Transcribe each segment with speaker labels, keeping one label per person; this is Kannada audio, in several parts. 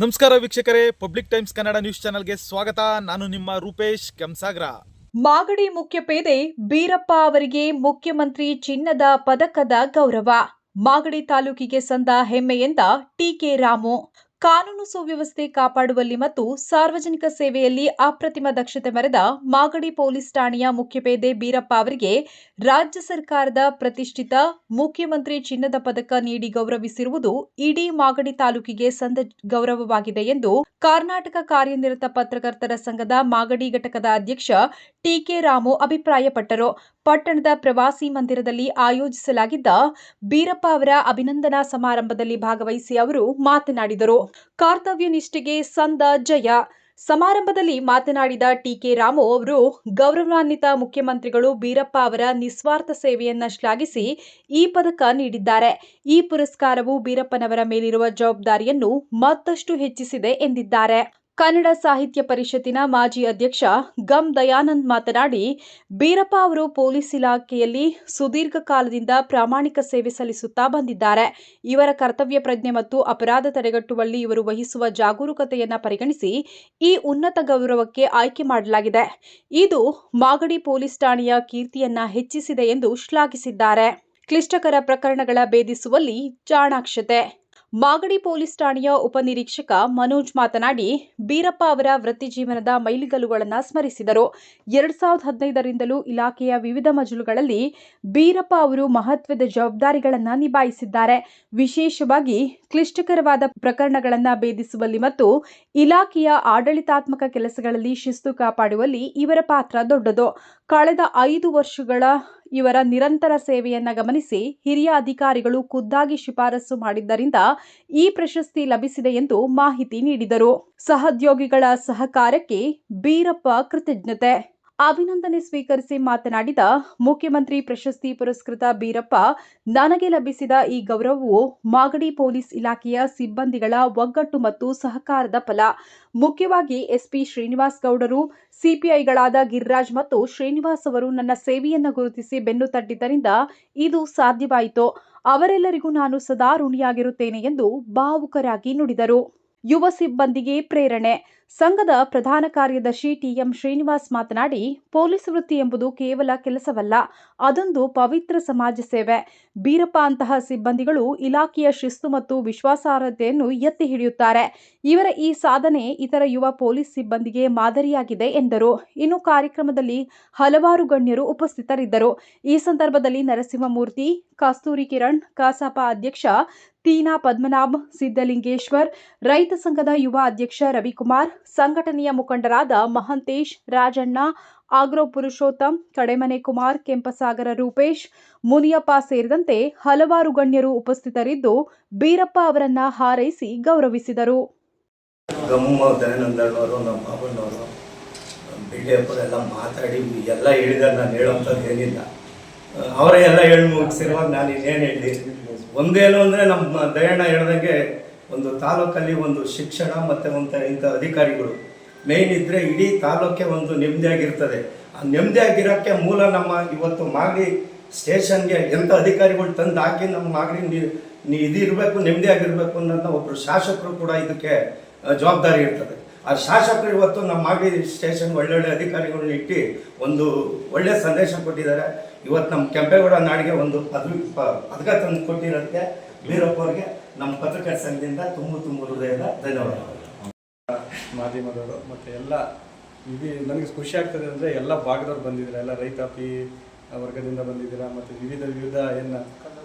Speaker 1: ನಮಸ್ಕಾರ ವೀಕ್ಷಕರೇ, ಪಬ್ಲಿಕ್ ಟೈಮ್ಸ್ ಕನ್ನಡ ನ್ಯೂಸ್ ಚಾನೆಲ್ಗೆ ಸ್ವಾಗತ. ನಾನು ನಿಮ್ಮ ರೂಪೇಶ್ ಕೆಂಸಾಗ್ರ.
Speaker 2: ಮಾಗಡಿ ಮುಖ್ಯಪೇದೆ ಬೀರಪ್ಪ ಅವರಿಗೆ ಮುಖ್ಯಮಂತ್ರಿ ಚಿನ್ನದ ಪದಕದ ಗೌರವ. ಮಾಗಡಿ ತಾಲೂಕಿಗೆ ಸಂದ ಹೆಮ್ಮೆಯೆಂದ ಟಿಕೆ ರಾಮು. ಕಾನೂನು ಸುವ್ಯವಸ್ಥೆ ಕಾಪಾಡುವಲ್ಲಿ ಮತ್ತು ಸಾರ್ವಜನಿಕ ಸೇವೆಯಲ್ಲಿ ಅಪ್ರತಿಮ ದಕ್ಷತೆ ಮೆರೆದ ಮಾಗಡಿ ಪೊಲೀಸ್ ಠಾಣೆಯ ಮುಖ್ಯಪೇದೆ ಬೀರಪ್ಪ ಅವರಿಗೆ ರಾಜ್ಯ ಸರ್ಕಾರದ ಪ್ರತಿಷ್ಠಿತ ಮುಖ್ಯಮಂತ್ರಿ ಚಿನ್ನದ ಪದಕ ನೀಡಿ ಗೌರವಿಸಿರುವುದು ಇಡೀ ಮಾಗಡಿ ತಾಲೂಕಿಗೆ ಸಂದ ಗೌರವವಾಗಿದೆ ಎಂದು ಕರ್ನಾಟಕ ಕಾರ್ಯನಿರತ ಪತ್ರಕರ್ತರ ಸಂಘದ ಮಾಗಡಿ ಘಟಕದ ಅಧ್ಯಕ್ಷ ಟಿಕೆ ರಾಮು ಅಭಿಪ್ರಾಯಪಟ್ಟರು. ಪಟ್ಟಣದ ಪ್ರವಾಸಿ ಮಂದಿರದಲ್ಲಿ ಆಯೋಜಿಸಲಾಗಿದ್ದ ಬೀರಪ್ಪ ಅವರ ಅಭಿನಂದನಾ ಸಮಾರಂಭದಲ್ಲಿ ಭಾಗವಹಿಸಿ ಅವರು ಮಾತನಾಡಿದರು. ಕರ್ತವ್ಯ ನಿಷ್ಠೆಗೆ ಸಂದ ಜಯ. ಸಮಾರಂಭದಲ್ಲಿ ಮಾತನಾಡಿದ ಟಿಕೆ ರಾಮು ಅವರು ಗೌರವಾನ್ವಿತ ಮುಖ್ಯಮಂತ್ರಿಗಳು ಬೀರಪ್ಪ ಅವರ ನಿಸ್ವಾರ್ಥ ಸೇವೆಯನ್ನ ಶ್ಲಾಘಿಸಿ ಈ ಪದಕ ನೀಡಿದ್ದಾರೆ. ಈ ಪುರಸ್ಕಾರವು ಬೀರಪ್ಪನವರ ಮೇಲಿರುವ ಜವಾಬ್ದಾರಿಯನ್ನು ಮತ್ತಷ್ಟು ಹೆಚ್ಚಿಸಿದೆ ಎಂದಿದ್ದಾರೆ. ಕನ್ನಡ ಸಾಹಿತ್ಯ ಪರಿಷತ್ತಿನ ಮಾಜಿ ಅಧ್ಯಕ್ಷ ಗಂ ದಯಾನಂದ್ ಮಾತನಾಡಿ, ಬೀರಪ್ಪ ಅವರು ಪೊಲೀಸ್ ಇಲಾಖೆಯಲ್ಲಿ ಸುದೀರ್ಘ ಕಾಲದಿಂದ ಪ್ರಾಮಾಣಿಕ ಸೇವೆ ಸಲ್ಲಿಸುತ್ತಾ ಬಂದಿದ್ದಾರೆ. ಇವರ ಕರ್ತವ್ಯ ಪ್ರಜ್ಞೆ ಮತ್ತು ಅಪರಾಧ ತಡೆಗಟ್ಟುವಲ್ಲಿ ಇವರು ವಹಿಸುವ ಜಾಗರೂಕತೆಯನ್ನು ಪರಿಗಣಿಸಿ ಈ ಉನ್ನತ ಗೌರವಕ್ಕೆ ಆಯ್ಕೆ ಮಾಡಲಾಗಿದೆ. ಇದು ಮಾಗಡಿ ಪೊಲೀಸ್ ಠಾಣೆಯ ಕೀರ್ತಿಯನ್ನ ಹೆಚ್ಚಿಸಿದೆ ಎಂದು ಶ್ಲಾಘಿಸಿದ್ದಾರೆ. ಕ್ಲಿಷ್ಟಕರ ಪ್ರಕರಣಗಳ ಭೇದಿಸುವಲ್ಲಿ ಚಾಣಾಕ್ಷತೆ. ಮಾಗಡಿ ಪೊಲೀಸ್ ಠಾಣೆಯ ಉಪನಿರೀಕ್ಷಕ ಮನೋಜ್ ಮಾತನಾಡಿ, ಬೀರಪ್ಪ ಅವರ ವೃತ್ತಿ ಜೀವನದ ಮೈಲಿಗಲ್ಲುಗಳನ್ನು ಸ್ಮರಿಸಿದರು. 2015ರಿಂದಲೂ ಇಲಾಖೆಯ ವಿವಿಧ ಮಜಲುಗಳಲ್ಲಿ ಬೀರಪ್ಪ ಅವರು ಮಹತ್ವದ ಜವಾಬ್ದಾರಿಗಳನ್ನು ನಿಭಾಯಿಸಿದ್ದಾರೆ. ವಿಶೇಷವಾಗಿ ಕ್ಲಿಷ್ಟಕರವಾದ ಪ್ರಕರಣಗಳನ್ನು ಭೇದಿಸುವಲ್ಲಿ ಮತ್ತು ಇಲಾಖೆಯ ಆಡಳಿತಾತ್ಮಕ ಕೆಲಸಗಳಲ್ಲಿ ಶಿಸ್ತು ಕಾಪಾಡುವಲ್ಲಿ ಇವರ ಪಾತ್ರ ದೊಡ್ಡದು. ಕಳೆದ 5 ವರ್ಷಗಳ ಇವರ ನಿರಂತರ ಸೇವೆಯನ್ನ ಗಮನಿಸಿ ಹಿರಿಯ ಅಧಿಕಾರಿಗಳು ಖುದ್ದಾಗಿ ಶಿಫಾರಸು ಮಾಡಿದ್ದರಿಂದ ಈ ಪ್ರಶಸ್ತಿ ಲಭಿಸಿದೆ ಎಂದು ಮಾಹಿತಿ ನೀಡಿದರು. ಸಹೋದ್ಯೋಗಿಗಳ ಸಹಕಾರಕ್ಕೆ ಬೀರಪ್ಪ ಕೃತಜ್ಞತೆ. ಅಭಿನಂದನೆ ಸ್ವೀಕರಿಸಿ ಮಾತನಾಡಿದ ಮುಖ್ಯಮಂತ್ರಿ ಪ್ರಶಸ್ತಿ ಪುರಸ್ಕೃತ ಬೀರಪ್ಪ, ನನಗೆ ಲಭಿಸಿದ ಈ ಗೌರವವು ಮಾಗಡಿ ಪೊಲೀಸ್ ಇಲಾಖೆಯ ಸಿಬ್ಬಂದಿಗಳ ಒಗ್ಗಟ್ಟು ಮತ್ತು ಸಹಕಾರದ ಫಲ. ಮುಖ್ಯವಾಗಿ ಎಸ್ಪಿ ಶ್ರೀನಿವಾಸ್ ಗೌಡರು, ಸಿಪಿಐಗಳಾದ ಗಿರಿರಾಜ್ ಮತ್ತು ಶ್ರೀನಿವಾಸ್ ಅವರು ನನ್ನ ಸೇವೆಯನ್ನು ಗುರುತಿಸಿ ಬೆನ್ನು ತಟ್ಟಿದ್ದರಿಂದ ಇದು ಸಾಧ್ಯವಾಯಿತು. ಅವರೆಲ್ಲರಿಗೂ ನಾನು ಸದಾ ಋಣಿಯಾಗಿರುತ್ತೇನೆ ಎಂದು ಭಾವುಕರಾಗಿ ನುಡಿದರು. ಯುವ ಸಿಬ್ಬಂದಿಗೆ ಪ್ರೇರಣೆ. ಸಂಘದ ಪ್ರಧಾನ ಕಾರ್ಯದರ್ಶಿ ಟಿಎಂ ಶ್ರೀನಿವಾಸ್ ಮಾತನಾಡಿ, ಪೊಲೀಸ್ ವೃತ್ತಿ ಎಂಬುದು ಕೇವಲ ಕೆಲಸವಲ್ಲ, ಅದೊಂದು ಪವಿತ್ರ ಸಮಾಜ ಸೇವೆ. ಬೀರಪ್ಪ ಅಂತಹ ಸಿಬ್ಬಂದಿಗಳು ಇಲಾಖೆಯ ಶಿಸ್ತು ಮತ್ತು ವಿಶ್ವಾಸಾರ್ಹತೆಯನ್ನು ಎತ್ತಿ ಹಿಡಿಯುತ್ತಾರೆ. ಇವರ ಈ ಸಾಧನೆ ಇತರ ಯುವ ಪೊಲೀಸ್ ಸಿಬ್ಬಂದಿಗೆ ಮಾದರಿಯಾಗಿದೆ ಎಂದರು. ಇನ್ನು ಕಾರ್ಯಕ್ರಮದಲ್ಲಿ ಹಲವಾರು ಗಣ್ಯರು ಉಪಸ್ಥಿತರಿದ್ದರು. ಈ ಸಂದರ್ಭದಲ್ಲಿ ನರಸಿಂಹಮೂರ್ತಿ, ಕಸ್ತೂರಿ ಕಿರಣ್, ಕಸಾಪ ಅಧ್ಯಕ್ಷ ತೀನಾ ಪದ್ಮನಾಭ್, ಸಿದ್ದಲಿಂಗೇಶ್ವರ್, ರೈತ ಸಂಘದ ಯುವ ಅಧ್ಯಕ್ಷ ರವಿಕುಮಾರ್, ಸಂಘಟನೆಯ ಮುಖಂಡರಾದ ಮಹಂತೇಶ್, ರಾಜಣ್ಣ, ಆಗ್ರೋ ಪುರುಷೋತ್ತಮ್, ಕಡೆಮನೆ ಕುಮಾರ್, ಕೆಂಪಸಾಗರ ರೂಪೇಶ್, ಮುನಿಯಪ್ಪ ಸೇರಿದಂತೆ ಹಲವಾರು ಗಣ್ಯರು ಉಪಸ್ಥಿತರಿದ್ದು ಬೀರಪ್ಪ ಅವರನ್ನ ಹಾರೈಸಿ ಗೌರವಿಸಿದರು.
Speaker 3: ನಮ್ಮ ಬಾಬಣ್ಣವರು ಬಿಡಿಯಪ್ಪರೆಲ್ಲ ಮಾತಾಡಿ ಎಲ್ಲ ಹೇಳಿದಾಗ ನಾನು ಹೇಳೋಂಥದ್ದು ಏನಿಲ್ಲ. ಅವರೇ ಎಲ್ಲ ಹೇಳಿ ಮುಗಿಸಿರುವಾಗ ನಾನು ಇನ್ನೇನು ಹೇಳಿ. ಒಂದೇನು ಅಂದರೆ ನಮ್ಮ ದಯಣ್ಣ ಹೇಳ್ದಂಗೆ ಒಂದು ತಾಲೂಕಲ್ಲಿ ಒಂದು ಶಿಕ್ಷಣ ಮತ್ತು ಇಂಥ ಅಧಿಕಾರಿಗಳು ಮೇಯ್ನ್ ಇದ್ದರೆ ಇಡೀ ತಾಲೂಕೆ ಒಂದು ನೆಮ್ಮದಿಯಾಗಿರ್ತದೆ. ಆ ನೆಮ್ಮದಿಯಾಗಿರೋಕ್ಕೆ ಮೂಲ ನಮ್ಮ ಇವತ್ತು ಮಾಗಡಿ ಸ್ಟೇಷನ್ಗೆ ಎಂಥ ಅಧಿಕಾರಿಗಳು ತಂದು ಹಾಕಿ ನಮ್ಮ ಮಾಗಡಿ ಇದಿರಬೇಕು, ನೆಮ್ಮದಿಯಾಗಿರಬೇಕು ಅನ್ನೋದನ್ನ ಒಬ್ಬರು ಶಾಸಕರು ಕೂಡ ಇದಕ್ಕೆ ಜವಾಬ್ದಾರಿ ಇರ್ತದೆ. ಆ ಶಾಸಕರು ಇವತ್ತು ನಮ್ಮ ಮಾಗಡಿ ಸ್ಟೇಷನ್ ಒಳ್ಳೊಳ್ಳೆ ಅಧಿಕಾರಿಗಳನ್ನ ಇಟ್ಟು ಒಂದು ಒಳ್ಳೆಯ ಸಂದೇಶ ಕೊಟ್ಟಿದ್ದಾರೆ. ಇವತ್ತು ನಮ್ಮ ಕೆಂಪೇಗೌಡ ನಾಡಿಗೆ ಒಂದು ಪದಕ ತಂದು ಕೊಟ್ಟಿರೋದಕ್ಕೆ ಬೀರಪ್ಪ ಅವ್ರಿಗೆ ನಮ್ಮ ಪತ್ರಕರ್ತರ ಸಂಘದಿಂದ ತುಂಬ ಹೃದಯದ ಧನ್ಯವಾದಗಳು.
Speaker 4: ಮಾಧ್ಯಮದವರು ಮತ್ತು ಎಲ್ಲ ನನಗೆ ಖುಷಿ ಆಗ್ತದೆ ಅಂದರೆ ಎಲ್ಲ ಭಾಗದವ್ರು ಬಂದಿದ್ದೀರಾ, ಎಲ್ಲ ರೈತಾಪಿ ವರ್ಗದಿಂದ ಬಂದಿದ್ದೀರಾ ಮತ್ತು ವಿವಿಧ ಏನು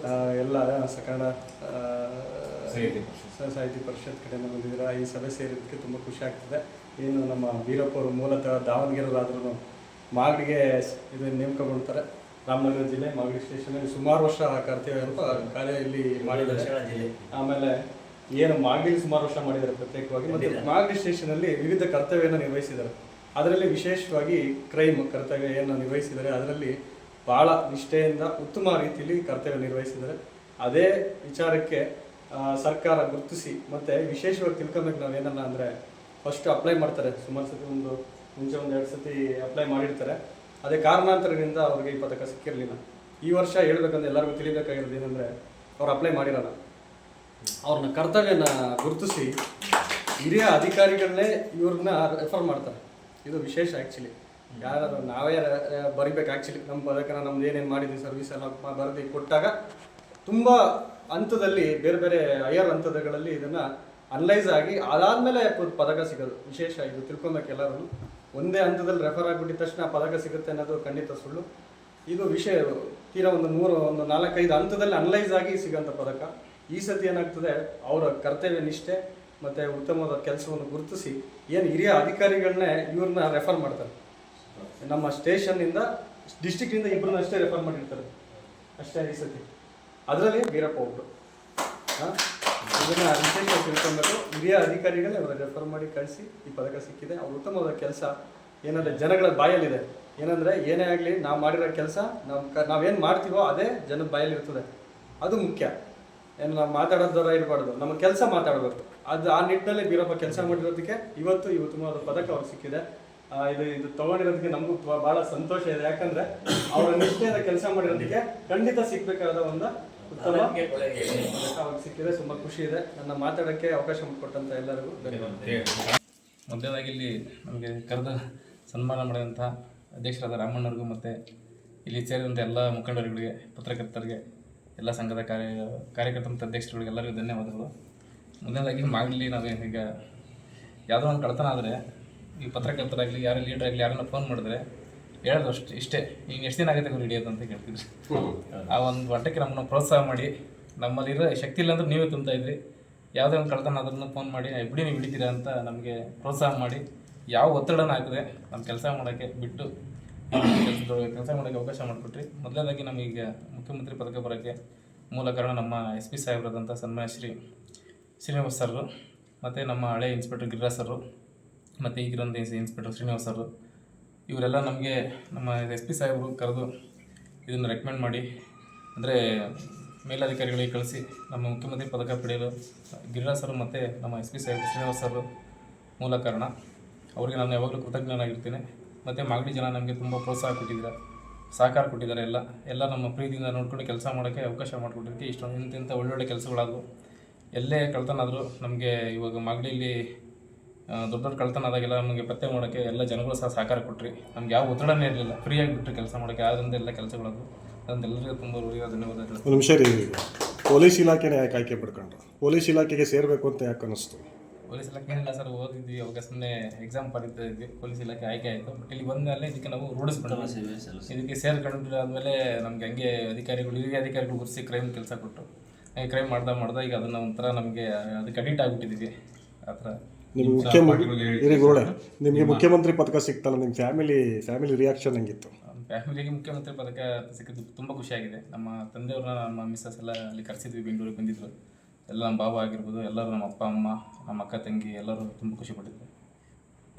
Speaker 4: ಎಲ್ಲ ಕನ್ನಡ ಸಾಹಿತ್ಯ ಪರಿಷತ್ ಕಡೆಯಿಂದ ಬಂದಿದ್ದೀರಾ. ಈ ಸಭೆ ಸೇರಿದ್ದಕ್ಕೆ ತುಂಬ ಖುಷಿ ಆಗ್ತದೆ. ಏನು ನಮ್ಮ ಬೀರಪ್ಪ ಅವರು ಮೂಲತಃ ದಾವಣಗೆರೆಲಾದ್ರೂ ಮಾಗಡಿಗೆ ಇದನ್ನು ನೇಮಕಗೊಳ್ತಾರೆ. ರಾಮನಗರ ಜಿಲ್ಲೆ ಮಾಗಡಿ ಸ್ಟೇಷನಲ್ಲಿ ಸುಮಾರು ವರ್ಷ ಕಾರ್ಯ ಇಲ್ಲಿ ಮಾಡಿದ್ದಾರೆ. ಆಮೇಲೆ ಏನು ಮಾಗಡಿಲಿ ಸುಮಾರು ವರ್ಷ ಮಾಡಿದ್ದಾರೆ ಪ್ರತ್ಯೇಕವಾಗಿ, ಮತ್ತು ಮಾಗಡಿ ಸ್ಟೇಷನಲ್ಲಿ ವಿವಿಧ ಕರ್ತವ್ಯವನ್ನು ನಿರ್ವಹಿಸಿದ್ದಾರೆ. ಅದರಲ್ಲಿ ವಿಶೇಷವಾಗಿ ಕ್ರೈಮ್ ಕರ್ತವ್ಯ ಏನು ನಿರ್ವಹಿಸಿದ್ದಾರೆ, ಅದರಲ್ಲಿ ಭಾಳ ನಿಷ್ಠೆಯಿಂದ ಉತ್ತಮ ರೀತಿಯಲ್ಲಿ ಕರ್ತವ್ಯ ನಿರ್ವಹಿಸಿದ್ದಾರೆ. ಅದೇ ವಿಚಾರಕ್ಕೆ ಸರ್ಕಾರ ಗುರುತಿಸಿ ಮತ್ತು ವಿಶೇಷವಾಗಿ ತಿಳ್ಕೊಬೇಕು. ನಾವು ಏನಲ್ಲ ಅಂದರೆ ಫಸ್ಟ್ ಅಪ್ಲೈ ಮಾಡ್ತಾರೆ, ಸುಮಾರು ಸತಿ ಮುಂಚೆ 1-2 ಸತಿ ಅಪ್ಲೈ ಮಾಡಿರ್ತಾರೆ. ಅದೇ ಕಾರಣಾಂತರದಿಂದ ಅವ್ರಿಗೆ ಈ ಪದಕ ಸಿಕ್ಕಿರಲಿಲ್ಲ. ಈ ವರ್ಷ ಹೇಳ್ಬೇಕಂದ್ರೆ ಎಲ್ಲರಿಗೂ ತಿಳಿಬೇಕಾಗಿರೋದು ಏನಂದರೆ ಅವ್ರು ಅಪ್ಲೈ ಮಾಡಿರಲ್ಲ, ಅವ್ರನ್ನ ಕರ್ತವ್ಯನ ಗುರುತಿಸಿ ಹಿರಿಯ ಅಧಿಕಾರಿಗಳನ್ನೇ ಇವ್ರನ್ನ ರೆಫರ್ ಮಾಡ್ತಾರೆ. ಇದು ವಿಶೇಷ ಆ್ಯಕ್ಚುಲಿ. ಯಾರು ನಾವೇ ಬರಿಬೇಕು ಆ್ಯಕ್ಚುಲಿ ನಮ್ಮ ಪದಕನ ನಮ್ದು ಏನೇನು ಮಾಡಿದ್ವಿ ಸರ್ವಿಸ್ ಎಲ್ಲ ಬರೆದು ಕೊಟ್ಟಾಗ ತುಂಬ ಹಂತದಲ್ಲಿ ಬೇರೆ ಬೇರೆ ಹೈಯರ್ ಹಂತಗಳಲ್ಲಿ ಇದನ್ನು ಅನಲೈಸ್ ಆಗಿ ಅದಾದಮೇಲೆ ಪದಕ ಸಿಗೋದು ವಿಶೇಷ. ಇದು ತಿಳ್ಕೊಬೇಕು ಎಲ್ಲರೂ. ಒಂದೇ ಹಂತದಲ್ಲಿ ರೆಫರ್ ಆಗಿಬಿಟ್ಟಿದ ತಕ್ಷಣ ಪದಕ ಸಿಗುತ್ತೆ ಅನ್ನೋದು ಖಂಡಿತ ಸುಳ್ಳು. ಇದು ವಿಷಯ ತೀರಾ ಒಂದು 4-5 ಹಂತದಲ್ಲಿ ಅನಲೈಸ್ ಆಗಿ ಸಿಗೋಂಥ ಪದಕ. ಈ ಸತಿ ಏನಾಗ್ತದೆ, ಅವರ ಕರ್ತವ್ಯ ನಿಷ್ಠೆ ಮತ್ತು ಉತ್ತಮವಾದ ಕೆಲಸವನ್ನು ಗುರುತಿಸಿ ಏನು ಹಿರಿಯ ಅಧಿಕಾರಿಗಳನ್ನೇ ಇವ್ರನ್ನ ರೆಫರ್ ಮಾಡ್ತಾರೆ. ನಮ್ಮ ಸ್ಟೇಷನ್ನಿಂದ ಡಿಸ್ಟಿಕ್ನಿಂದ ಇಬ್ಬರನ್ನ ಅಷ್ಟೇ ರೆಫರ್ ಮಾಡಿರ್ತಾರೆ ಅಷ್ಟೇ ಈ ಸತಿ. ಅದರಲ್ಲಿ ವೀರಪ್ಪ ಒಬ್ಬರು. ಇದನ್ನು ವಿಶೇಷ ತಿಳ್ಕೊಬೇಕು. ಹಿರಿಯ ಅಧಿಕಾರಿಗಳೇ ಅವರ ರೆಫರ್ ಮಾಡಿ ಕಳಿಸಿ ಈ ಪದಕ ಸಿಕ್ಕಿದೆ. ಅವ್ರ ಉತ್ತಮವಾದ ಕೆಲಸ ಏನಂದರೆ ಜನಗಳ ಬಾಯಲ್ಲಿದೆ. ಏನಂದರೆ ಏನೇ ಆಗಲಿ ನಾವು ಮಾಡಿರೋ ಕೆಲಸ ನಾವೇನು ಮಾಡ್ತೀವೋ ಅದೇ ಜನದ ಬಾಯಲ್ಲಿರ್ತದೆ. ಅದು ಮುಖ್ಯ. ಏನು ನಾವು ಮಾತಾಡೋದರ ಇರಬಾರ್ದು, ನಮ್ಮ ಕೆಲಸ ಮಾತಾಡಬೇಕು. ಆ ನಿಟ್ಟಿನಲ್ಲಿ ವೀರಪ್ಪ ಕೆಲಸ ಮಾಡಿರೋದಕ್ಕೆ ಇವತ್ತು ಈ ಉತ್ತಮವಾದ ಪದಕ ಅವ್ರಿಗೆ ಸಿಕ್ಕಿದೆ. ಇದು ತೊಗೊಂಡಿರೋದಕ್ಕೆ ನಮಗೂ ಭಾಳ ಸಂತೋಷ ಇದೆ. ಯಾಕಂದರೆ ಅವರ ನಿಷ್ಠೆಯಿಂದ ಕೆಲಸ ಮಾಡಿರೋದಕ್ಕೆ ಖಂಡಿತ ಸಿಗಬೇಕಾದ ಒಂದು ಉತ್ತಮ ಪದಕ ಅವ್ರಿಗೆ ಸಿಕ್ಕಿದೆ. ತುಂಬ ಖುಷಿ ಇದೆ. ನನ್ನ ಮಾತಾಡೋಕ್ಕೆ ಅವಕಾಶ ಮಾಡಿಕೊಟ್ಟಂಥ ಎಲ್ಲರಿಗೂ ಧನ್ಯವಾದ.
Speaker 5: ಮೊದಲನೇದಾಗಿ ಇಲ್ಲಿ ನಮಗೆ ಕರೆದು ಸನ್ಮಾನ ಮಾಡಿದಂಥ ಅಧ್ಯಕ್ಷರಾದ ರಾಮಣ್ಣವ್ರಿಗೂ ಮತ್ತು ಇಲ್ಲಿ ಸೇರಿದಂಥ ಎಲ್ಲ ಮುಖಂಡರುಗಳಿಗೆ, ಪತ್ರಕರ್ತರಿಗೆ, ಎಲ್ಲ ಸಂಘದ ಕಾರ್ಯಕರ್ತರ ಮತ್ತು ಅಧ್ಯಕ್ಷರುಗಳಿಗೆ ಎಲ್ಲರಿಗೂ ಧನ್ಯವಾದಗಳು. ಮೊದಲನೇದಾಗಿ ಮಾಗಡಿಲಿ ನಾವು ಈಗ ಯಾವುದೋ ಒಂದು ಕಳ್ತನ ಆದರೆ ಈ ಪತ್ರಕರ್ತರಾಗಲಿ ಯಾರು ಲೀಡರ್ ಆಗಲಿ ಯಾರನ್ನ ಫೋನ್ ಮಾಡಿದ್ರೆ ಹೇಳೋದು ಇಷ್ಟೇ, ಈಗ ಎಷ್ಟು ದಿನ ಆಗುತ್ತೆ ಗುರು ಹಿಡಿಯೋದು ಅಂತ ಕೇಳ್ತಿದ್ರಿ. ಆ ಒಂದು ಮಟ್ಟಕ್ಕೆ ನಮ್ಮನ್ನು ಪ್ರೋತ್ಸಾಹ ಮಾಡಿ, ನಮ್ಮಲ್ಲಿರೋ ಶಕ್ತಿ ಇಲ್ಲಾಂದ್ರೆ ನೀವೇ ತುಂಬ್ತಾ ಇದ್ರಿ. ಯಾವುದೇ ಒಂದು ಕಳ್ತನ ಅದನ್ನು ಫೋನ್ ಮಾಡಿ ಬಿಡಿ ನೀವು ಹಿಡಿತೀರಾ ಅಂತ ನಮಗೆ ಪ್ರೋತ್ಸಾಹ ಮಾಡಿ, ಯಾವ ಒತ್ತಡನ ಹಾಕಿದೆ ನಮ್ಮ ಕೆಲಸ ಮಾಡೋಕ್ಕೆ ಬಿಟ್ಟು ಕೆಲಸ ಮಾಡೋಕ್ಕೆ ಅವಕಾಶ ಮಾಡಿಕೊಟ್ರಿ. ಮೊದಲನೇದಾಗಿ ನಮಗೀಗ ಮುಖ್ಯಮಂತ್ರಿ ಪದಕ ಬರೋಕ್ಕೆ ಮೂಲ ಕಾರಣ ನಮ್ಮ SP ಸಾಹೇಬರಾದಂಥ ಸನ್ಮಾನ್ಯ ಶ್ರೀ ಶ್ರೀನಿವಾಸ್ ಸರ್ರು, ಮತ್ತು ನಮ್ಮ ಹಳೆ ಇನ್ಸ್ಪೆಕ್ಟರ್ ಗಿರಿರಾಜ್ ಸರ್ರು, ಮತ್ತು ಈಗಿರೋಂಥ ಇನ್ಸ್ಪೆಕ್ಟರ್ ಶ್ರೀನಿವಾಸ್ ಸರ್ರು. ಇವರೆಲ್ಲ ನಮಗೆ ನಮ್ಮ SP ಸಾಹೇಬರು ಕರೆದು ಇದನ್ನು ರೆಕಮೆಂಡ್ ಮಾಡಿ, ಅಂದರೆ ಮೇಲಧಿಕಾರಿಗಳಿಗೆ ಕಳಿಸಿ ನಮ್ಮ ಮುಖ್ಯಮಂತ್ರಿ ಪದಕ ಪಡೆಯಲು ಗಿರಿರಾಜ್ ಸರ್ ಮತ್ತು ನಮ್ಮ SP ಸಾಹೇಬರು ಶ್ರೀನಿವಾಸ್ ಸರ್ರು ಮೂಲ ಕಾರಣ. ಅವರಿಗೆ ನಾನು ಯಾವಾಗಲೂ ಕೃತಜ್ಞನಾಗಿರ್ತೀನಿ. ಮತ್ತು ಮಾಗಡಿ ಜನ ನಮಗೆ ತುಂಬ ಪ್ರೋತ್ಸಾಹ ಕೊಟ್ಟಿದ್ದಾರೆ, ಸಹಕಾರ ಕೊಟ್ಟಿದ್ದಾರೆ. ಎಲ್ಲ ನಮ್ಮ ಪ್ರೀತಿಯಿಂದ ನೋಡ್ಕೊಂಡು ಕೆಲಸ ಮಾಡೋಕ್ಕೆ ಅವಕಾಶ ಮಾಡಿಕೊಟ್ಟಿದ್ದಕ್ಕೆ ಇಷ್ಟೊಂದು ಇಂಥ ಒಳ್ಳೊಳ್ಳೆ ಕೆಲಸಗಳಾದವು. ಎಲ್ಲೇ ಕಳ್ತನ ಆದರೂ ನಮಗೆ ಇವಾಗ ಮಾಗಡಿಯಲ್ಲಿ ದೊಡ್ಡ ಕಳ್ತನ ಆದಾಗೆಲ್ಲ ನಮಗೆ ಪತ್ತೆ ಮಾಡೋಕ್ಕೆ ಎಲ್ಲ ಜನಗಳು ಸಹ ಸಹಕಾರ ಕೊಟ್ಟರು. ನಮ್ಗೆ ಯಾವ ಒತ್ತಡನೇ ಇರಲಿಲ್ಲ, ಫ್ರೀಯಾಗಿ ಬಿಟ್ಟರೆ ಕೆಲಸ ಮಾಡೋಕ್ಕೆ. ಆದ್ದರಿಂದ ಎಲ್ಲ ಕೆಲಸಗಳಾದವು. ಅದೆಲ್ಲರಿಗೂ ತುಂಬ ಧನ್ಯವಾದಗಳು.
Speaker 6: ಒಂದು ನಿಮಿಷ ರೀ, ಪೊಲೀಸ್ ಇಲಾಖೆನೇ ಯಾಕೆ ಆಯ್ಕೆ ಪಡ್ಕೊಂಡ್ರು? ಪೊಲೀಸ್ ಇಲಾಖೆಗೆ ಸೇರಬೇಕು ಅಂತ ಯಾಕೆ ಅನ್ನಿಸ್ತು?
Speaker 5: ಪೊಲೀಸ್ ಇಲಾಖೆ ಏನಿಲ್ಲ ಸರ್, ಓದಿದ್ವಿ ಅವಾಗ, ಸುಮ್ಮನೆ ಎಕ್ಸಾಮ್ ಬರೀತಾ ಇದ್ವಿ. ಪೊಲೀಸ್ ಇಲಾಖೆ ಆಯ್ಕೆ ಆಯಿತು. ಬಟ್ ಇಲ್ಲಿ ಬಂದಮೇಲೆ ಇದಕ್ಕೆ ನಾವು ರೂಢಿಸ್ಬಿಟ್ಟು ಇದಕ್ಕೆ ಸೇರ್ಕೊಂಡು ಆದಮೇಲೆ ನಮಗೆ ಹಂಗೆ ಹಿರಿಯ ಅಧಿಕಾರಿಗಳು ಗುರುತಿಸಿ ಕ್ರೈಮ್ ಕೆಲಸ ಕೊಟ್ಟು ಕ್ರೈಮ್ ಮಾಡ್ದ ಈಗ ಅದನ್ನು ಒಂಥರ ನಮಗೆ ಅದಕ್ಕೆ ಅಡಿಕ್ಟ್ ಆಗಿಬಿಟ್ಟಿದ್ದೀವಿ. ಆ ಥರ
Speaker 6: ನಿಮಗೆ ಮುಖ್ಯಮಂತ್ರಿ ಪದಕ ಸಿಕ್ತಲ್ಲ, ನಿಮ್ಮ ಫ್ಯಾಮಿಲಿ ರಿಯಾಕ್ಷನ್ ಹೆಂಗಿತ್ತು?
Speaker 5: ಫ್ಯಾಮಿಲಿಗೆ ಮುಖ್ಯಮಂತ್ರಿ ಪದಕ ಸಿಕ್ಕಿದ್ದು ತುಂಬ ಖುಷಿಯಾಗಿದೆ. ನಮ್ಮ ತಂದೆಯವ್ರನ್ನ, ನಮ್ಮ ಮಿಸ್ಸಸ್ ಎಲ್ಲ ಅಲ್ಲಿ ಕರೆಸಿದ್ವಿ, ಬೆಂಗಳೂರಿಗೆ ಬಂದಿದ್ದರು. ಎಲ್ಲ ನಮ್ಮ ಬಾಬಾ ಆಗಿರ್ಬೋದು, ಎಲ್ಲರೂ ನಮ್ಮ ಅಪ್ಪ ಅಮ್ಮ, ನಮ್ಮ ಅಕ್ಕ ತಂಗಿ ಎಲ್ಲರೂ ತುಂಬ ಖುಷಿಪಟ್ಟಿದ್ರು.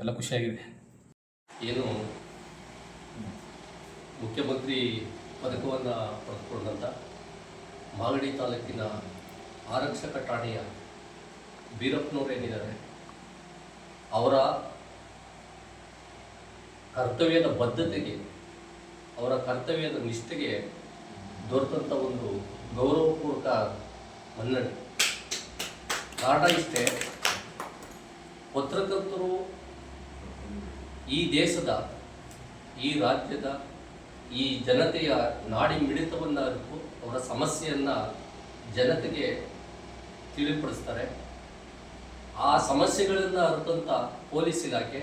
Speaker 5: ಎಲ್ಲ ಖುಷಿಯಾಗಿದೆ.
Speaker 7: ಏನು ಮುಖ್ಯಮಂತ್ರಿ ಪದಕವನ್ನು ಪಡೆದುಕೊಂಡಂಥ ಮಾಗಡಿ ತಾಲೂಕಿನ ಆರಕ್ಷಕ ಠಾಣೆಯ ವೀರಪ್ಪನವರೇನಿದ್ದಾರೆ, ಅವರ ಕರ್ತವ್ಯದ ಬದ್ಧತೆಗೆ, ಅವರ ಕರ್ತವ್ಯದ ನಿಷ್ಠೆಗೆ ದೊರೆತಂಥ ಒಂದು ಗೌರವಪೂರ್ವಕ ಮನ್ನಣೆ. ಕಾರಣ ಇಷ್ಟೇ, ಪತ್ರಕರ್ತರು ಈ ದೇಶದ, ಈ ರಾಜ್ಯದ, ಈ ಜನತೆಯ ನಾಡಿ ಮಿಡಿತವನ್ನು ಅರಿತು ಅವರ ಸಮಸ್ಯೆಯನ್ನು ಜನತೆಗೆ ತಿಳಿಪಡಿಸ್ತಾರೆ. ಆ ಸಮಸ್ಯೆಗಳನ್ನು ಅರಿತಂಥ ಪೊಲೀಸ್ ಇಲಾಖೆ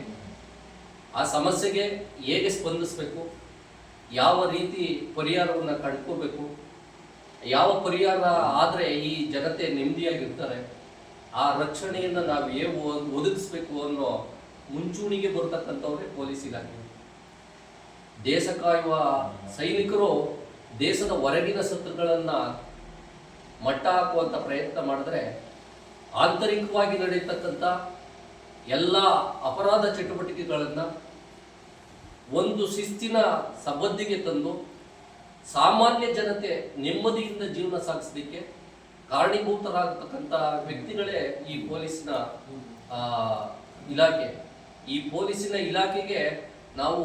Speaker 7: ಆ ಸಮಸ್ಯೆಗೆ ಹೇಗೆ ಸ್ಪಂದಿಸಬೇಕು, ಯಾವ ರೀತಿ ಪರಿಹಾರವನ್ನು ಕಂಡುಕೋಬೇಕು, ಯಾವ ಪರಿಹಾರ ಆದರೆ ಈ ಜನತೆ ನೆಮ್ಮದಿಯಾಗಿರ್ತಾರೆ, ಆ ರಕ್ಷಣೆಯನ್ನು ನಾವು ಹೇಗೆ ಒದಗಿಸ್ಬೇಕು ಅನ್ನೋ ಮುಂಚೂಣಿಗೆ ಬರ್ತಕ್ಕಂಥವ್ರೆ ಪೊಲೀಸ್ ಇಲಾಖೆ. ದೇಶ ಕಾಯುವ ಸೈನಿಕರು ದೇಶದ ಹೊರಗಿನ ಶತ್ರುಗಳನ್ನು ಮಟ್ಟ ಹಾಕುವಂಥ ಪ್ರಯತ್ನ ಮಾಡಿದ್ರೆ, ಆಂತರಿಕವಾಗಿ ನಡೆಯತಕ್ಕಂಥ ಎಲ್ಲ ಅಪರಾಧ ಚಟುವಟಿಕೆಗಳನ್ನು ಒಂದು ಶಿಸ್ತಿನ ಸಬದ್ದಿಗೆ ತಂದು ಸಾಮಾನ್ಯ ಜನತೆ ನೆಮ್ಮದಿಯಿಂದ ಜೀವನ ಸಾಗಿಸಲಿಕ್ಕೆ ಕಾರಣೀಭೂತರಾಗತಕ್ಕಂಥ ವ್ಯಕ್ತಿಗಳೇ ಈ ಪೊಲೀಸಿನ ಇಲಾಖೆ. ಈ ಪೊಲೀಸಿನ ಇಲಾಖೆಗೆ ನಾವು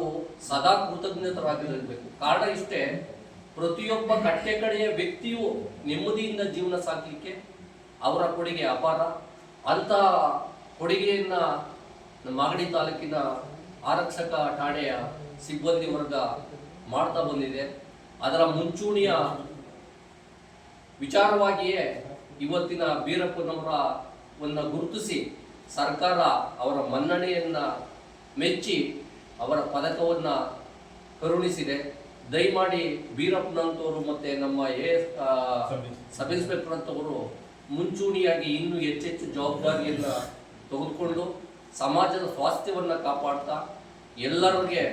Speaker 7: ಸದಾ ಕೃತಜ್ಞತರಾಗಿರಬೇಕು. ಕಾರಣ ಇಷ್ಟೇ, ಪ್ರತಿಯೊಬ್ಬ ಕಟ್ಟೆ ಕಡೆಯ ವ್ಯಕ್ತಿಯು ನೆಮ್ಮದಿಯಿಂದ ಜೀವನ ಸಾಗಲಿಕ್ಕೆ ಅವರ ಕೊಡುಗೆ ಅಪಾರ. ಅಂಥ ಕೊಡುಗೆಯನ್ನು ಮಾಗಡಿ ತಾಲೂಕಿನ ಆರಕ್ಷಕ ಠಾಣೆಯ ಸಿಬ್ಬಂದಿ ವರ್ಗ ಮಾಡ್ತಾ ಬಂದಿದೆ. ಅದರ ಮುಂಚೂಣಿಯ ವಿಚಾರವಾಗಿಯೇ ಇವತ್ತಿನ ಬೀರಪ್ಪನವರನ್ನು ಗುರುತಿಸಿ ಸರ್ಕಾರ ಅವರ ಮನ್ನಣೆಯನ್ನು ಮೆಚ್ಚಿ ಅವರ ಪದಕವನ್ನು ಕರುಣಿಸಿದೆ. ದಯಮಾಡಿ ಬೀರಪ್ಪನಂತವರು ಮತ್ತು ನಮ್ಮ ಸಬ್ ಇನ್ಸ್ಪೆಕ್ಟರ್ ಅಂತವರು ಮುಂಚೂಣಿಯಾಗಿ ಇನ್ನೂ ಹೆಚ್ಚೆಚ್ಚು ಜವಾಬ್ದಾರಿಯನ್ನು ತೆಗೆದುಕೊಂಡು ಸಮಾಜದ ಸ್ವಾಸ್ಥ್ಯವನ್ನು ಕಾಪಾಡ್ತಾ ಎಲ್ಲರಿಗೆ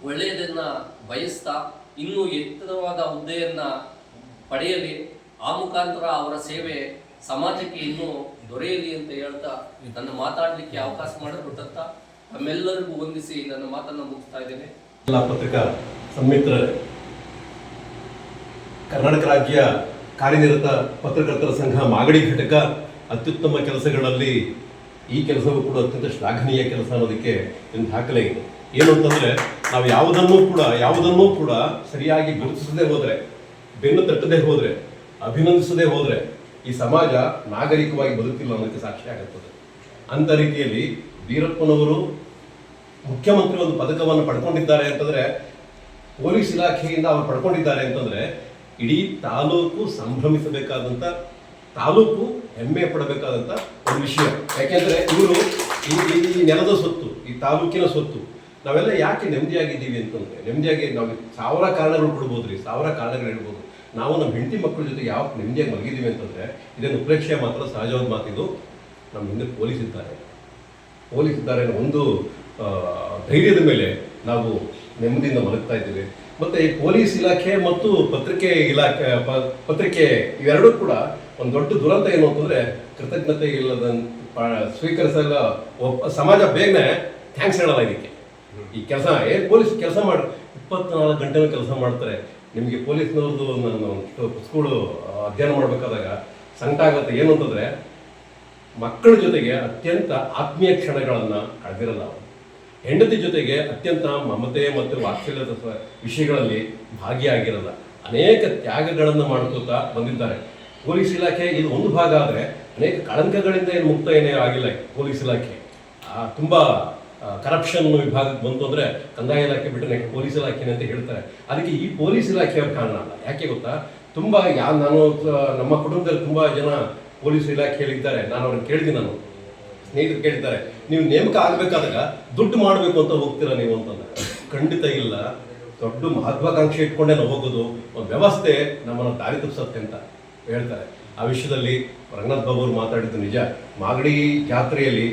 Speaker 7: ಒಳ್ಳೆಯದನ್ನು ಬಯಸ್ತಾ ಇನ್ನೂ ಎತ್ತರವಾದ ಹುದ್ದೆಯನ್ನು ಪಡೆಯಲಿ, ಆ ಮುಖಾಂತರ ಅವರ ಸೇವೆ ಸಮಾಜಕ್ಕೆ ಇನ್ನೂ ದೊರೆಯಲಿ ಅಂತ ಹೇಳ್ತಾ ನನ್ನ ಮಾತಾಡಲಿಕ್ಕೆ ಅವಕಾಶ ಮಾಡಿಕೊಟ್ಟಂತ ತಮ್ಮೆಲ್ಲರಿಗೂ ವಂದಿಸಿ ನನ್ನ ಮಾತನ್ನು ಮುಗಿಸ್ತಾ ಇದ್ದೇನೆ.
Speaker 8: ಎಲ್ಲ ಪತ್ರಿಕಾ ಸನ್ಮಿತ್ರರೇ, ಕರ್ನಾಟಕ ರಾಜ್ಯ ಕಾರ್ಯನಿರತ ಪತ್ರಕರ್ತರ ಸಂಘ ಮಾಗಡಿ ಘಟಕ ಅತ್ಯುತ್ತಮ ಕೆಲಸಗಳಲ್ಲಿ ಈ ಕೆಲಸವೂ ಕೂಡ ಅತ್ಯಂತ ಶ್ಲಾಘನೀಯ ಕೆಲಸ ಅನ್ನೋದಕ್ಕೆ ಒಂದು ದಾಖಲೆ ಇದೆ. ಏನು ಅಂತಂದರೆ, ನಾವು ಯಾವುದನ್ನೂ ಕೂಡ ಸರಿಯಾಗಿ ಗುರುತಿಸದೆ ಹೋದರೆ, ಬೆನ್ನು ತಟ್ಟದೆ ಹೋದರೆ, ಅಭಿನಂದಿಸದೆ ಹೋದರೆ ಈ ಸಮಾಜ ನಾಗರಿಕವಾಗಿ ಬದುಕಿಲ್ಲ ಅನ್ನೋದಕ್ಕೆ ಸಾಕ್ಷಿ ಆಗುತ್ತದೆ. ಅಂಥ ರೀತಿಯಲ್ಲಿ ಬೀರಪ್ಪನವರು ಮುಖ್ಯಮಂತ್ರಿ ಒಂದು ಪದಕವನ್ನು ಪಡ್ಕೊಂಡಿದ್ದಾರೆ ಅಂತಂದರೆ, ಪೊಲೀಸ್ ಇಲಾಖೆಯಿಂದ ಅವರು ಪಡ್ಕೊಂಡಿದ್ದಾರೆ ಅಂತಂದರೆ ಇಡೀ ತಾಲೂಕು ಸಂಭ್ರಮಿಸಬೇಕಾದಂಥ, ತಾಲೂಕು ಹೆಮ್ಮೆ ಪಡಬೇಕಾದಂಥ ಒಂದು ವಿಷಯ. ಯಾಕೆಂದರೆ ಇವರು ಈ ನೆಲದ ಸೊತ್ತು, ಈ ತಾಲೂಕಿನ ಸೊತ್ತು. ನಾವೆಲ್ಲ ಯಾಕೆ ನೆಮ್ಮದಿಯಾಗಿದ್ದೀವಿ ಅಂತಂದರೆ, ನೆಮ್ಮದಿಯಾಗಿ ನಾವು ಸಾವಿರ ಕಾರಣಗಳು ಕೊಡ್ಬೋದು ರೀ, ಸಾವಿರ ಕಾರಣಗಳು ಹೇಳ್ಬೋದು. ನಾವು ನಮ್ಮ ಹೆಂಡತಿ ಮಕ್ಕಳ ಜೊತೆ ಯಾವ ನೆಮ್ಮದಿಯಾಗಿ ಮಲಗಿದ್ದೀವಿ ಅಂತಂದರೆ, ಇದನ್ನು ಉಪೇಕ್ಷೆ ಮಾತ್ರ ಸಹಜವಾದ ಮಾತಿದು. ನಮ್ಮ ಹಿಂದೆ ಪೊಲೀಸ್ ಇದ್ದಾರೆ ಅನ್ನೋ ಒಂದು ಧೈರ್ಯದ ಮೇಲೆ ನಾವು ನೆಮ್ಮದಿಯಿಂದ ಮಲಗ್ತಾ ಇದ್ದೀವಿ. ಮತ್ತು ಈ ಪೊಲೀಸ್ ಇಲಾಖೆ ಮತ್ತು ಪತ್ರಿಕೆ ಇವೆರಡೂ ಕೂಡ ಒಂದು ದೊಡ್ಡ ದುರಂತ ಏನು ಅಂತಂದರೆ, ಕೃತಜ್ಞತೆ ಇಲ್ಲದ ಸ್ವೀಕರಿಸಲ್ಲ ಸಮಾಜ ಬೇಗನೆ ಥ್ಯಾಂಕ್ಸ್ ಹೇಳಲ್ಲ ಇದಕ್ಕೆ. ಈ ಕೆಲಸ ಪೊಲೀಸ್ ಕೆಲಸ 24 ಗಂಟೆನೂ ಕೆಲಸ ಮಾಡ್ತಾರೆ. ನಿಮಗೆ ಪೊಲೀಸ್ನವ್ರದ್ದು ನಾನು ಸ್ಕೂಲು ಅಧ್ಯಯನ ಮಾಡಬೇಕಾದಾಗ ಸಂಕಟ ಆಗುತ್ತೆ. ಏನು ಅಂತಂದರೆ, ಮಕ್ಕಳ ಜೊತೆಗೆ ಅತ್ಯಂತ ಆತ್ಮೀಯ ಕ್ಷಣಗಳನ್ನು ಕಳೆದಿರಲ್ಲ ಅವರು. ಹೆಂಡತಿ ಜೊತೆಗೆ ಅತ್ಯಂತ ಮಮತೆ ಮತ್ತು ವಾತ್ಸಲ್ಯದ ವಿಷಯಗಳಲ್ಲಿ ಭಾಗಿಯಾಗಿರಲ್ಲ. ಅನೇಕ ತ್ಯಾಗಗಳನ್ನು ಮಾಡ್ಕೋತಾ ಬಂದಿದ್ದಾರೆ. ಪೊಲೀಸ್ ಇಲಾಖೆ ಇದು ಒಂದು ಭಾಗ ಆದರೆ, ಅನೇಕ ಕಳಂಕಗಳಿಂದ ಏನು ಮುಕ್ತ ಏನೇ ಆಗಿಲ್ಲ ಪೊಲೀಸ್ ಇಲಾಖೆ. ತುಂಬ ಕರಪ್ಷನ್ ವಿಭಾಗಕ್ಕೆ ಬಂತು ಅಂದರೆ ಕಂದಾಯ ಇಲಾಖೆ ಬಿಟ್ಟರೆ ಪೊಲೀಸ್ ಇಲಾಖೆನೇ ಅಂತ ಹೇಳ್ತಾರೆ. ಅದಕ್ಕೆ ಈ ಪೊಲೀಸ್ ಇಲಾಖೆಯವ್ರ ಕಾರಣ ಅಲ್ಲ. ಯಾಕೆ ಗೊತ್ತಾ, ತುಂಬ ನಾನು ನಮ್ಮ ಕುಟುಂಬದಲ್ಲಿ ತುಂಬ ಜನ ಪೊಲೀಸ್ ಇಲಾಖೆಯಲ್ಲಿದ್ದಾರೆ. ನಾನು ಅವ್ರನ್ನ ಕೇಳಿದ್ದೀನಿ, ನಾನು ಸ್ನೇಹಿತರು ಕೇಳಿದ್ದಾರೆ, ನೀವು ನೇಮಕ ಆಗಬೇಕಾದಾಗ ದುಡ್ಡು ಮಾಡಬೇಕು ಅಂತ ಹೋಗ್ತೀರಾ ನೀವು ಅಂತಂದ್ರೆ. ಖಂಡಿತ ಇಲ್ಲ. ದೊಡ್ಡ ಮಹತ್ವಾಕಾಂಕ್ಷೆ ಇಟ್ಕೊಂಡೇ ನಾವು ಹೋಗೋದು. ಒಂದು ವ್ಯವಸ್ಥೆ ನಮ್ಮನ್ನು ದಾರಿ ತಪ್ಪಿಸುತ್ತೆ ಅಂತ ಹೇಳ್ತಾರೆ. ಆ ವಿಷಯದಲ್ಲಿ ರಂಗನಾಥ್ ಬಾಬು ಅವರು ಮಾತಾಡಿದ್ದು ನಿಜ. ಮಾಗಡಿ ಜಾತ್ರೆಯಲ್ಲಿ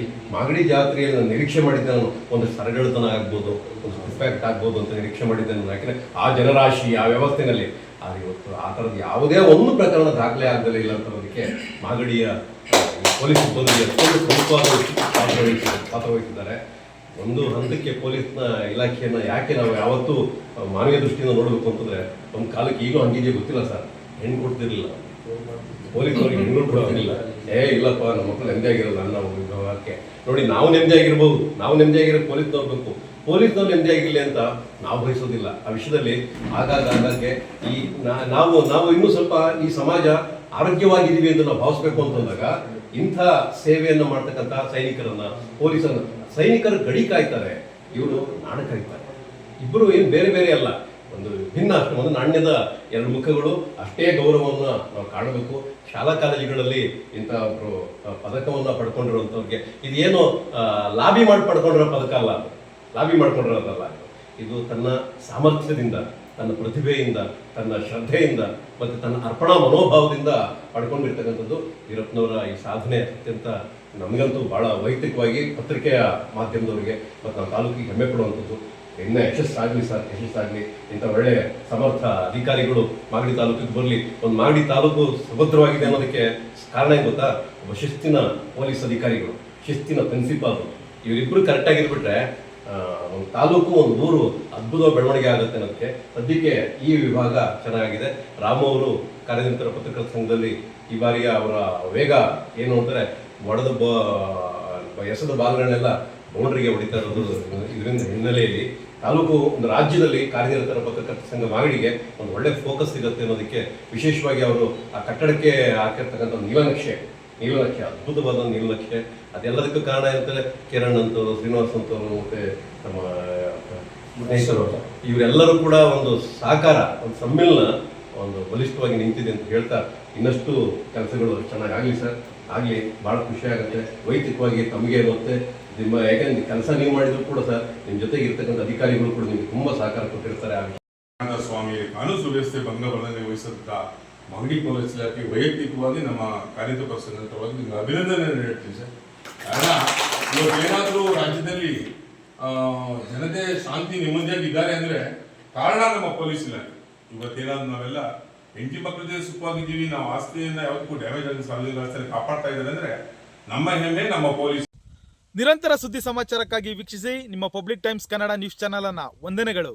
Speaker 8: ನಾನು ನಿರೀಕ್ಷೆ ಮಾಡಿದ್ದೆ, ನಾನು ಒಂದು ಸರಗಳ್ತನ ಆಗ್ಬೋದು, ಒಂದು ಇಂಪ್ಯಾಕ್ಟ್ ಆಗ್ಬೋದು ಅಂತ ನಿರೀಕ್ಷೆ ಮಾಡಿದ್ದೆ ನಾನು. ಯಾಕೆಂದರೆ ಆ ಜನರಾಶಿ, ಆ ವ್ಯವಸ್ಥೆಯಲ್ಲಿ ಇವತ್ತು ಆ ಥರದ್ದು ಯಾವುದೇ ಒಂದು ಪ್ರಕರಣ ದಾಖಲೆ ಆಗದಲ್ಲೇ ಇಲ್ಲ ಅಂತನ್ನೋದಕ್ಕೆ ಮಾಗಡಿಯ ಪೊಲೀಸ್ ಸಿಬ್ಬಂದಿ ಅತ್ಯಂತ ಪ್ರಮುಖವಾದ ಪಾತ್ರ ವಹಿಸಿದ್ದಾರೆ. ಒಂದು ಹಂತಕ್ಕೆ ಪೊಲೀಸ್ನ ಇಲಾಖೆಯನ್ನು ಯಾಕೆ ನಾವು ಯಾವತ್ತೂ ಮಾನವೀಯ ದೃಷ್ಟಿಯಿಂದ ನೋಡಬೇಕು ಅಂತಂದರೆ, ಒಂದು ಕಾಲಕ್ಕೆ ಈಗಲೂ ಹಂಗಿದೆಯೇ ಗೊತ್ತಿಲ್ಲ ಸರ್, ಹೆಣ್ಣು ಕೊಡ್ತಿರಲಿಲ್ಲ ಪೊಲೀಸ್ನವ್ರಿಗೆ, ಹೆಣ್ಣು ಕೊಡ್ತಿರಲಿಲ್ಲ. ಇಲ್ಲಪ್ಪ ನಮ್ಮ ಮಕ್ಕಳು ನೆಮ್ಮದಿಯಾಗಿರಲ್ಲ ಅನ್ನೋ ವಿಭಾಗಕ್ಕೆ ನೋಡಿ. ನಾವು ನೆಮ್ಮದಿಯಾಗಿರ್ಬೋದು, ನಾವು ನೆಮ್ಮದಿಯಾಗಿರೋ ಪೊಲೀಸ್ನವ್ರು ಬೇಕು, ಪೊಲೀಸ್ನವ್ರು ನೆಮ್ಮದಿಯಾಗಿರಲಿ ಅಂತ ನಾವು ಬಯಸೋದಿಲ್ಲ. ಆ ವಿಷಯದಲ್ಲಿ ಆಗಾಗ್ಗೆ ಈ ನಾವು ಇನ್ನೂ ಸ್ವಲ್ಪ ಈ ಸಮಾಜ ಆರೋಗ್ಯವಾಗಿದ್ದೀವಿ ಅಂತ ನಾವು ಭಾವಿಸ್ಬೇಕು ಅಂತಂದಾಗ ಇಂಥ ಸೇವೆಯನ್ನು ಮಾಡ್ತಕ್ಕಂಥ ಸೈನಿಕರು ಗಡಿ ಕಾಯ್ತಾರೆ, ಇವರು ನಾಡ ಕಾಯ್ತಾರೆ. ಇಬ್ಬರು ಏನು ಬೇರೆ ಅಲ್ಲ, ಒಂದು ಭಿನ್ನ, ಒಂದು ನಾಣ್ಯದ ಎರಡು ಮುಖಗಳು. ಅಷ್ಟೇ ಗೌರವವನ್ನು ನಾವು ಕಾಣಬೇಕು. ಶಾಲಾ ಕಾಲೇಜುಗಳಲ್ಲಿ ಇಂಥ ಒಬ್ಬರು ಪದಕವನ್ನು ಪಡ್ಕೊಂಡಿರುವಂಥವ್ರಿಗೆ ಇದೇನು ಲಾಬಿ ಮಾಡಿ ಪಡ್ಕೊಂಡಿರೋ ಪದಕ ಅಲ್ಲ, ಲಾಬಿ ಮಾಡ್ಕೊಂಡಿರೋದಲ್ಲ. ಇದು ತನ್ನ ಸಾಮರ್ಥ್ಯದಿಂದ, ತನ್ನ ಪ್ರತಿಭೆಯಿಂದ, ತನ್ನ ಶ್ರದ್ಧೆಯಿಂದ ಮತ್ತು ತನ್ನ ಅರ್ಪಣಾ ಮನೋಭಾವದಿಂದ ಪಡ್ಕೊಂಡಿರ್ತಕ್ಕಂಥದ್ದು ಬೀರಪ್ಪನವರ ಈ ಸಾಧನೆ ಅತ್ಯಂತ ನಮಗಂತೂ ಭಾಳ ವೈಯಕ್ತಿಕವಾಗಿ ಪತ್ರಿಕೆಯ ಮಾಧ್ಯಮದವರಿಗೆ ಮತ್ತು ನಮ್ಮ ತಾಲೂಕಿಗೆ ಹೆಮ್ಮೆ ಪಡುವಂಥದ್ದು. ಇನ್ನೂ ಯಶಸ್ಸಾಗಲಿ ಸರ್, ಯಶಸ್ಸಾಗಲಿ. ಇಂಥ ಒಳ್ಳೆಯ ಸಮರ್ಥ ಅಧಿಕಾರಿಗಳು ಮಾಗಡಿ ತಾಲೂಕಿಗೆ ಬರಲಿ. ಒಂದು ಮಾಗಡಿ ತಾಲೂಕು ಸುಭದ್ರವಾಗಿದೆ ಅನ್ನೋದಕ್ಕೆ ಕಾರಣ ಏನು ಗೊತ್ತಾ, ಒಬ್ಬ ಶಿಸ್ತಿನ ಪೊಲೀಸ್ ಅಧಿಕಾರಿಗಳು, ಶಿಸ್ತಿನ ಪ್ರಿನ್ಸಿಪಾಲು, ಇವರಿಬ್ಬರು ಕರೆಕ್ಟಾಗಿದ್ಬಿಟ್ರೆ ಒಂದು ತಾಲೂಕು, ಒಂದು ಊರು ಅದ್ಭುತ ಬೆಳವಣಿಗೆ ಆಗುತ್ತೆ ಅನ್ನೋದಕ್ಕೆ ಸದ್ಯಕ್ಕೆ ಈ ವಿಭಾಗ ಚೆನ್ನಾಗಿದೆ. ರಾಮು ಅವರು ಕಾರ್ಯನಿರತರ ಪತ್ರಕರ್ತರ ಸಂಘದಲ್ಲಿ ಈ ಬಾರಿಯ ಅವರ ವೇಗ ಏನು ಅಂತಾರೆ, ಎಸೆದ ಬಾಲ್ಗಳನ್ನೆಲ್ಲ ಬೌಂಡ್ರಿಗೆ ಹೊಡಿತಾ ಇರೋದು. ಇದರಿಂದ ಹಿನ್ನೆಲೆಯಲ್ಲಿ ತಾಲೂಕು, ಒಂದು ರಾಜ್ಯದಲ್ಲಿ ಕಾರ್ಯನಿರತರ ಪತ್ರಕರ್ತರ ಸಂಘ ಮಾಗಡಿಗೆ ಒಂದು ಒಳ್ಳೆ ಫೋಕಸ್ ಸಿಗುತ್ತೆ ಅನ್ನೋದಕ್ಕೆ ವಿಶೇಷವಾಗಿ ಅವರು ಆ ಕಟ್ಟಡಕ್ಕೆ ಹಾಕಿರ್ತಕ್ಕಂಥ ನೀಲನಕ್ಷೆ ನೀಲನಕ್ಷೆ, ಅದ್ಭುತವಾದ ನೀಲನಕ್ಷೆ. ಅದೆಲ್ಲದಕ್ಕೂ ಕಾರಣ ಇರ್ತಾರೆ ಕಿರಣ್ ಅಂತವರು, ಶ್ರೀನಿವಾಸ್ ಅಂತವರು, ಮತ್ತು ನಮ್ಮ ಸ್ನೇಹಿತರು, ಇವರೆಲ್ಲರೂ ಕೂಡ ಒಂದು ಸಹಕಾರ, ಒಂದು ಸಮ್ಮಿಲನ ಒಂದು ಬಲಿಷ್ಠವಾಗಿ ನಿಂತಿದೆ ಅಂತ ಹೇಳ್ತಾ, ಇನ್ನಷ್ಟು ಕೆಲಸಗಳು ಚೆನ್ನಾಗಾಗಲಿ ಸರ್, ಆಗಲಿ. ಭಾಳ ಖುಷಿ ಆಗುತ್ತೆ ವೈಯಕ್ತಿಕವಾಗಿ ತಮಗೆ. ಮತ್ತು ನಿಮ್ಮ ಯಾಕಂದ್ರೆ ಕೆಲಸ ನೀವು ಮಾಡಿದ್ರು ಕೂಡ ಸರ್, ನಿಮ್ಮ ಜೊತೆಗೆ ಇರ್ತಕ್ಕಂಥ ಅಧಿಕಾರಿಗಳು ಕೂಡ ನಿಮಗೆ ತುಂಬ ಸಹಕಾರ ಕೊಟ್ಟಿರ್ತಾರೆ.
Speaker 9: ಸ್ವಾಮಿ ಕಾನೂನು ಸುವ್ಯವಸ್ಥೆ ಭಂಗ ಬರದಂತೆ ವಹಿಸಿದ ಮಾಗಡಿ ಪೊಲೀಸ್ ಇಲಾಖೆ ವೈಯಕ್ತಿಕವಾಗಿ ನಮ್ಮ ಕಾರ್ಯಕರ್ತವಾಗಿ ನಿಮ್ಗೆ ಅಭಿನಂದನೆ ಹೇಳ್ತೀನಿ ಸರ್. ಕಾರಣ ಇವತ್ತೇನಾದರೂ ರಾಜ್ಯದಲ್ಲಿ ಜನತೆ ಶಾಂತಿ ನೆಮ್ಮದಿಯಾಗಿ ಇದ್ದಾರೆ ಅಂದರೆ ಕಾರಣ ನಮ್ಮ ಪೊಲೀಸ್ ಇಲಾಖೆ. ಇವತ್ತೇನಾದ್ರು ನಾವೆಲ್ಲ ಹೆಂಡತಿ ಮಕ್ಕಳ ಜೊತೆ ಸುಖವಾಗಿದ್ದೀವಿ, ನಾವು ಆಸ್ತಿಯಿಂದ ಯಾವುದಕ್ಕೂ ಡ್ಯಾಮೇಜ್ ಆಗಿ ಸಾರ್ವಜನಿಕ ವ್ಯವಸ್ಥೆ ಕಾಪಾಡ್ತಾ ಇದ್ದಾರೆ ಅಂದರೆ ನಮ್ಮ ಹೆಮ್ಮೆ ನಮ್ಮ ಪೊಲೀಸ್.
Speaker 1: ನಿರಂತರ ಸುದ್ದಿ ಸಮಾಚಾರಕ್ಕಾಗಿ ವೀಕ್ಷಿಸಿ ನಿಮ್ಮ public times Kannada news channel ಅನ್ನ. ವಂದನೆಗಳು.